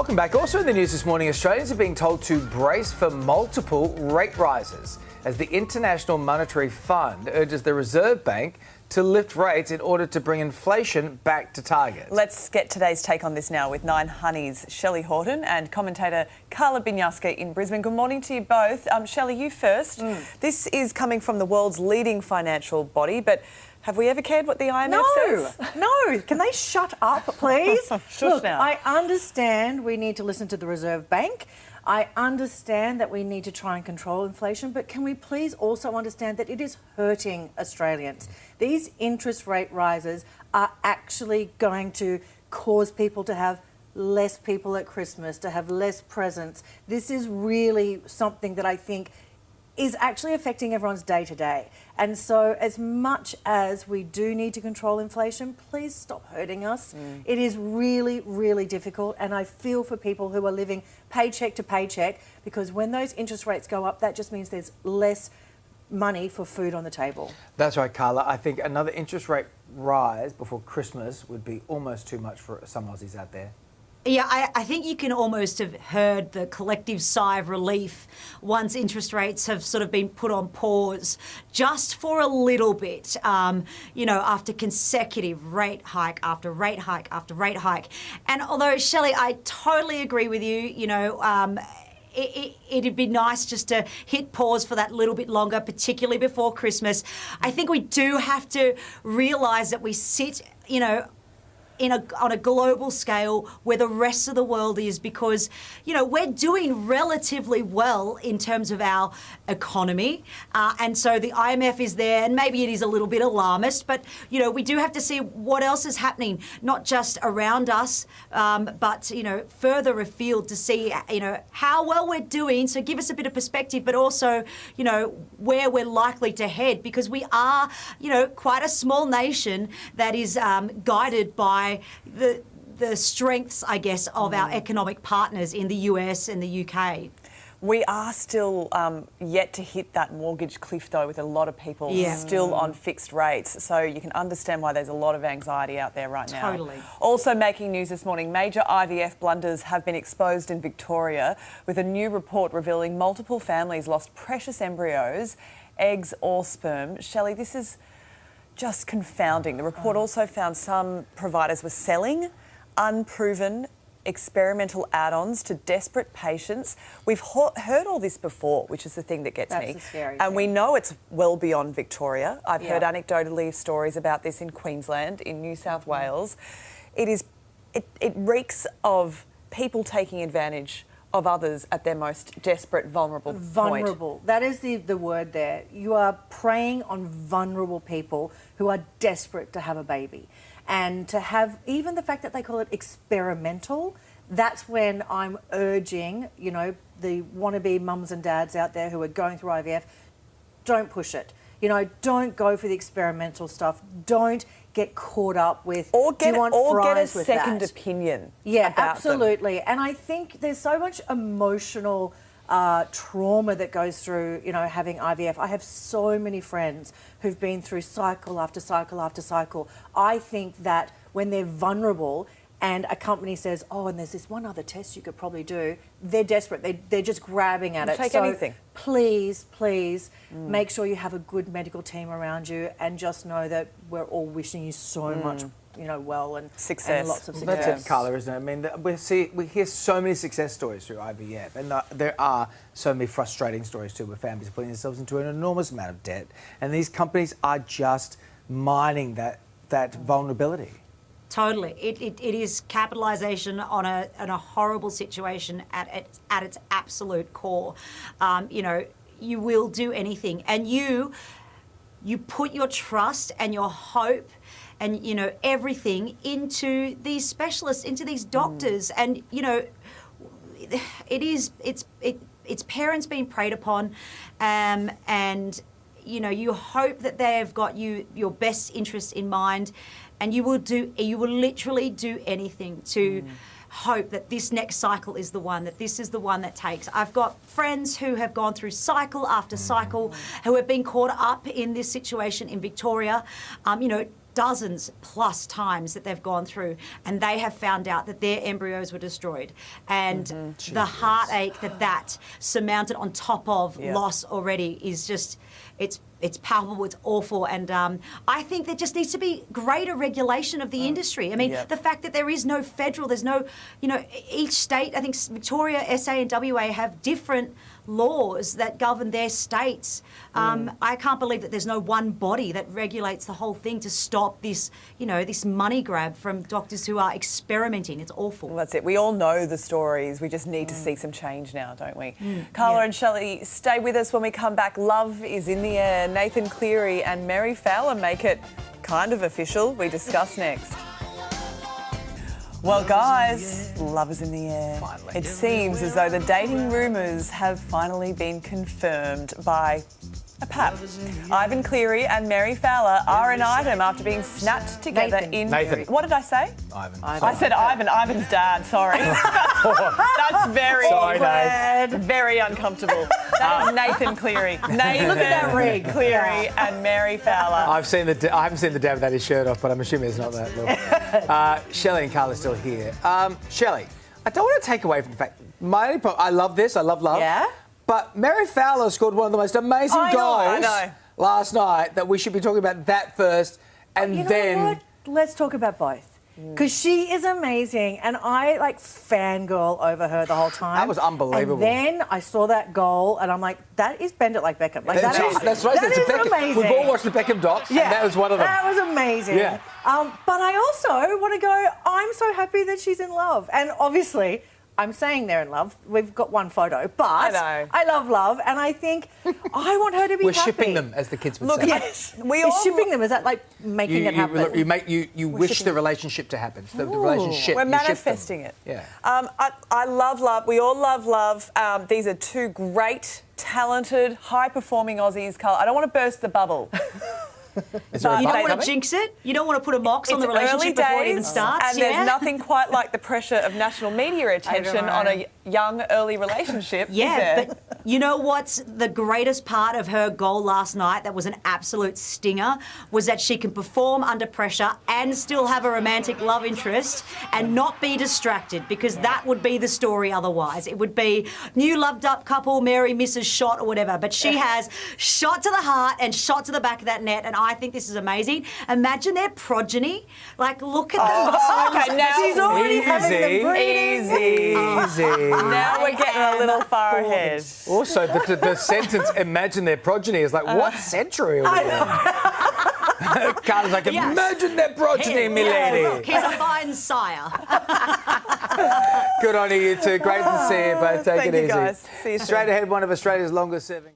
Welcome back. Also in the news this morning, Australians are being told to brace for multiple rate rises as the International Monetary Fund urges the Reserve Bank to lift rates in order to bring inflation back to target. Let's get today's take on this now with Nine Honey's Shelley Horton and commentator Carla Binyaska in Brisbane. Good morning to you both. Shelley, you first. This is coming from the world's leading financial body, but have we ever cared what the IMF says? No. Can they shut up, please? Look, now. I understand we need to listen to the Reserve Bank. I understand that we need to try and control inflation, but can we please also understand that it is hurting Australians? These interest rate rises are actually going to cause people to have less people at Christmas, to have less presents. This is really something that I think is actually affecting everyone's day to day. And so as much as we do need to control inflation, please stop hurting us. It is really, really difficult. And I feel for people who are living paycheck to paycheck, because when those interest rates go up, that just means there's less money for food on the table. That's right, Carla. I think another interest rate rise before Christmas would be almost too much for some Aussies out there. Yeah, I think you can almost have heard the collective sigh of relief once interest rates have sort of been put on pause just for a little bit, after consecutive rate hike after rate hike after rate hike. And although, Shelley, I totally agree with you, it'd be nice just to hit pause for that little bit longer, particularly before Christmas. I think we do have to realise that we sit, on a global scale where the rest of the world is, because, we're doing relatively well in terms of our economy. And so the IMF is there, and maybe it is a little bit alarmist, but, we do have to see what else is happening, not just around us, but, further afield to see, how well we're doing. So give us a bit of perspective, but also, where we're likely to head, because we are, quite a small nation that is guided by the strengths, I guess, of our economic partners in the US and the UK. We are still yet to hit that mortgage cliff, though, with a lot of people still on fixed rates. So you can understand why there's a lot of anxiety out there right now. Totally. Also making news this morning, major IVF blunders have been exposed in Victoria, with a new report revealing multiple families lost precious embryos, eggs or sperm. Shelley, this is just confounding. The report also found some providers were selling unproven experimental add-ons to desperate patients. We've heard all this before, which is the thing that gets me. That's the scary and thing. we know it's well beyond Victoria. I've heard anecdotally stories about this in Queensland, in New South Wales. It reeks of people taking advantage of others at their most desperate, vulnerable point. Vulnerable. That is the word there. You are preying on vulnerable people who are desperate to have a baby. And to have even the fact that they call it experimental, that's when I'm urging, the wannabe mums and dads out there who are going through IVF, don't push it. Don't go for the experimental stuff. Don't get caught up with get a second opinion. Yeah, about absolutely. them. And I think there's so much emotional trauma that goes through, having IVF. I have so many friends who've been through cycle after cycle after cycle. I think that when they're vulnerable and a company says, oh, and there's this one other test you could probably do, they're desperate. They're just grabbing at it. Take anything. Please, make sure you have a good medical team around you, and just know that we're all wishing you so much, well and success. And lots of success. That's it, Carla, isn't it? I mean, we hear so many success stories through IVF, and there are so many frustrating stories too, where families are putting themselves into an enormous amount of debt, and these companies are just mining that vulnerability. Totally. It is capitalisation on a horrible situation at its absolute core. You will do anything, and you put your trust and your hope and everything into these specialists, into these doctors, and it's parents being preyed upon, and you hope that they've got your best interests in mind. And you will literally do anything to hope that this next cycle is the one, that this is the one that takes. I've got friends who have gone through cycle after cycle, who have been caught up in this situation in Victoria, dozens plus times that they've gone through, and they have found out that their embryos were destroyed. And the heartache that surmounted on top of loss already is just, it's palpable, it's awful, and I think there just needs to be greater regulation of the industry. I mean, the fact that there is no federal, there's no, each state, I think Victoria, SA and WA have different laws that govern their states. I can't believe that there's no one body that regulates the whole thing to stop this, this money grab from doctors who are experimenting. It's awful. Well, that's it. We all know the stories. We just need to see some change now, don't we? Carla and Shelley, stay with us when we come back. Love is in the air. Nathan Cleary and Mary Fowler make it kind of official. We discuss next. Well, guys, love is in the air. Finally. It seems as though the dating rumours have finally been confirmed by a Papped. Ivan Cleary and Mary Fowler are an item after being snapped together in... Nathan. What did I say? Ivan. I said Ivan. Ivan's dad, sorry. That's very Sorry, awkward. Very uncomfortable. That is Nathan Cleary. Nathan Look at that rig. Cleary and Mary Fowler. I haven't seen the dad without his shirt off, but I'm assuming it's not that look. Shelley and Carl are still here. Shelley, I don't want to take away from the fact, I love this, I love love. Yeah? But Mary Fowler scored one of the most amazing I goals know. last night that we should be talking about that first and You know then... what? Let's talk about both. Because she is amazing, and I fangirl over her the whole time. That was unbelievable. And then I saw that goal, and I'm like, that is Bend It Like Beckham. That's right. That That's is Beckham. amazing. We've all watched the Beckham doc, and that was one of them. That was amazing. Yeah. But I also want to go, I'm so happy that she's in love. And obviously, I'm saying they're in love. We've got one photo, but I love love, and I think I want her to be We're happy. shipping them, as the kids would Look, say. Yes. We Is all- shipping them, is that making it happen? You wish the relationship to happen. The relationship. We're you ship them. manifesting it. Yeah. I love love. We all love love. These are two great, talented, high-performing Aussies. Carl, I don't want to burst the bubble. Is there a But You butt don't want coming? to jinx it. You don't want to put a mox on the It's early relationship before it even days, starts. and there's nothing quite like the pressure of national media attention on a young, early relationship. is Yeah, there? but you know what's the greatest part of her goal last night that was an absolute stinger was that she can perform under pressure and still have a romantic love interest and not be distracted, because that would be the story otherwise. It would be new loved up couple, Mary misses shot or whatever, but she has shot to the heart and shot to the back of that net, and I think this is amazing. Imagine their progeny. Look at the muscles. Okay, now She's already having Easy. the breeding. Easy. now we're getting a little far ahead. Also, the sentence, imagine their progeny, is like, what century are we in? Carla's like, Yes. imagine their progeny, me Yeah, lady. look, he's a fine sire. Good on you two. Great to see you both. Take Thank it you, easy. guys. See you soon. Straight ahead, one of Australia's longest serving.